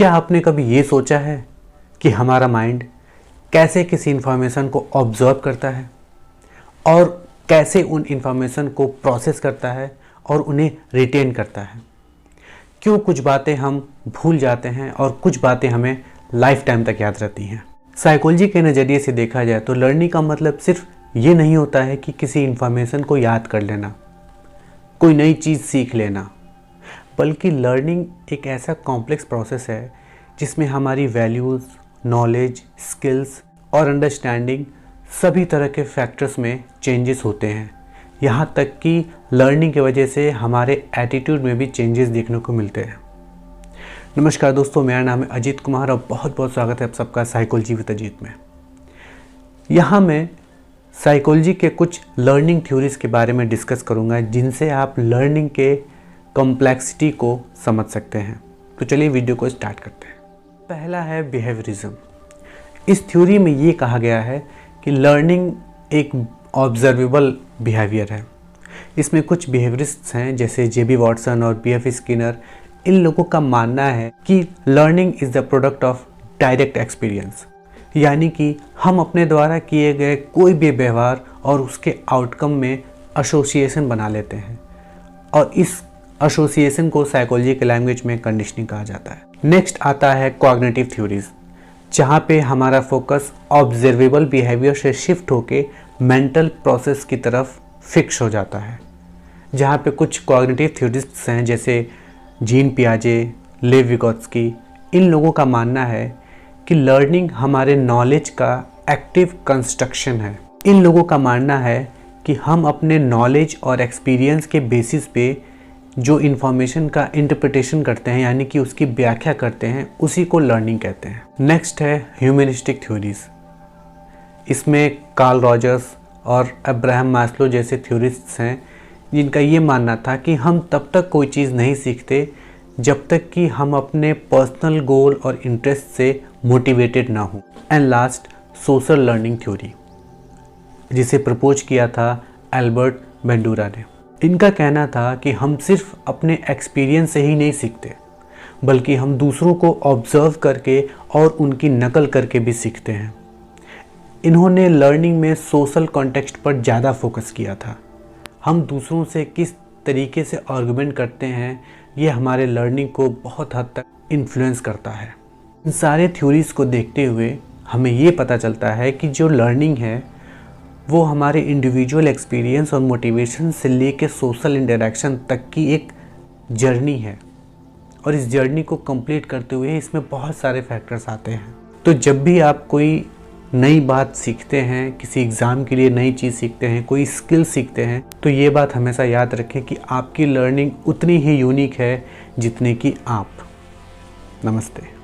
क्या आपने कभी ये सोचा है कि हमारा माइंड कैसे किसी इन्फॉर्मेशन को ऑब्जर्व करता है और कैसे उन इन्फॉर्मेशन को प्रोसेस करता है और उन्हें रिटेन करता है? क्यों कुछ बातें हम भूल जाते हैं और कुछ बातें हमें लाइफ टाइम तक याद रहती हैं? साइकोलॉजी के नज़रिए से देखा जाए तो लर्निंग का मतलब सिर्फ ये नहीं होता है कि किसी इन्फॉर्मेशन को याद कर लेना, कोई नई चीज़ सीख लेना, बल्कि लर्निंग एक ऐसा कॉम्प्लेक्स प्रोसेस है जिसमें हमारी वैल्यूज़, नॉलेज, स्किल्स और अंडरस्टैंडिंग सभी तरह के फैक्टर्स में चेंजेस होते हैं। यहाँ तक कि लर्निंग की वजह से हमारे एटीट्यूड में भी चेंजेस देखने को मिलते हैं। नमस्कार दोस्तों, मेरा नाम है अजीत कुमार और बहुत बहुत स्वागत है आप सबका साइकोलॉजी विद अजीत में। यहाँ मैं साइकोलॉजी के कुछ लर्निंग थ्योरीज के बारे में डिस्कस करूँगा जिनसे आप लर्निंग के कॉम्प्लेक्सिटी को समझ सकते हैं। तो चलिए वीडियो को स्टार्ट करते हैं। पहला है बिहेवियरिज्म। इस थ्योरी में ये कहा गया है कि लर्निंग एक ऑब्जर्वेबल बिहेवियर है। इसमें कुछ बिहेवियरिस्ट्स हैं जैसे जेबी वॉटसन और बीएफ स्किनर। इन लोगों का मानना है कि learning is the product of direct experience, यानी कि हम अपने द्वारा किए गए कोई भी व्यवहार और उसके आउटकम में एसोसिएशन बना लेते हैं और इस एसोसिएशन को साइकोलॉजी के लैंग्वेज में कंडीशनिंग कहा जाता है। नेक्स्ट आता है कॉग्निटिव थ्योरीज, जहाँ पे हमारा फोकस ऑब्जर्वेबल बिहेवियर से शिफ्ट होके मेंटल प्रोसेस की तरफ फिक्स हो जाता है। जहाँ पे कुछ कॉग्निटिव थ्योरिस्ट्स हैं जैसे जीन पियाजे, लेव विगोत्स्की। इन लोगों का मानना है कि लर्निंग हमारे नॉलेज का एक्टिव कंस्ट्रक्शन है। इन लोगों का मानना है कि हम अपने नॉलेज और एक्सपीरियंस के बेसिस पे जो इन्फॉर्मेशन का इंटरप्रिटेशन करते हैं, यानी कि उसकी व्याख्या करते हैं, उसी को लर्निंग कहते हैं। नेक्स्ट है ह्यूमनिस्टिक थ्योरीज। इसमें कार्ल रॉजर्स और अब्राहम मास्लो जैसे थ्योरिस्ट्स हैं जिनका ये मानना था कि हम तब तक कोई चीज़ नहीं सीखते जब तक कि हम अपने पर्सनल गोल और इंटरेस्ट से मोटिवेटेड ना हो। And last, social learning theory, जिसे प्रपोज किया था एल्बर्ट बेंडूरा ने। इनका कहना था कि हम सिर्फ अपने एक्सपीरियंस से ही नहीं सीखते, बल्कि हम दूसरों को ऑब्जर्व करके और उनकी नकल करके भी सीखते हैं। इन्होंने लर्निंग में सोशल कॉन्टेक्स्ट पर ज़्यादा फोकस किया था। हम दूसरों से किस तरीके से आर्गुमेंट करते हैं, ये हमारे लर्निंग को बहुत हद तक इन्फ्लुएंस करता है। इन सारे थ्योरीज़ को देखते हुए हमें ये पता चलता है कि जो लर्निंग है वो हमारे इंडिविजुअल एक्सपीरियंस और मोटिवेशन से लेके सोशल इंटरेक्शन तक की एक जर्नी है और इस जर्नी को कंप्लीट करते हुए इसमें बहुत सारे फैक्टर्स आते हैं। तो जब भी आप कोई नई बात सीखते हैं, किसी एग्ज़ाम के लिए नई चीज़ सीखते हैं, कोई स्किल सीखते हैं, तो ये बात हमेशा याद रखें कि आपकी लर्निंग उतनी ही यूनिक है जितने कि आप। नमस्ते।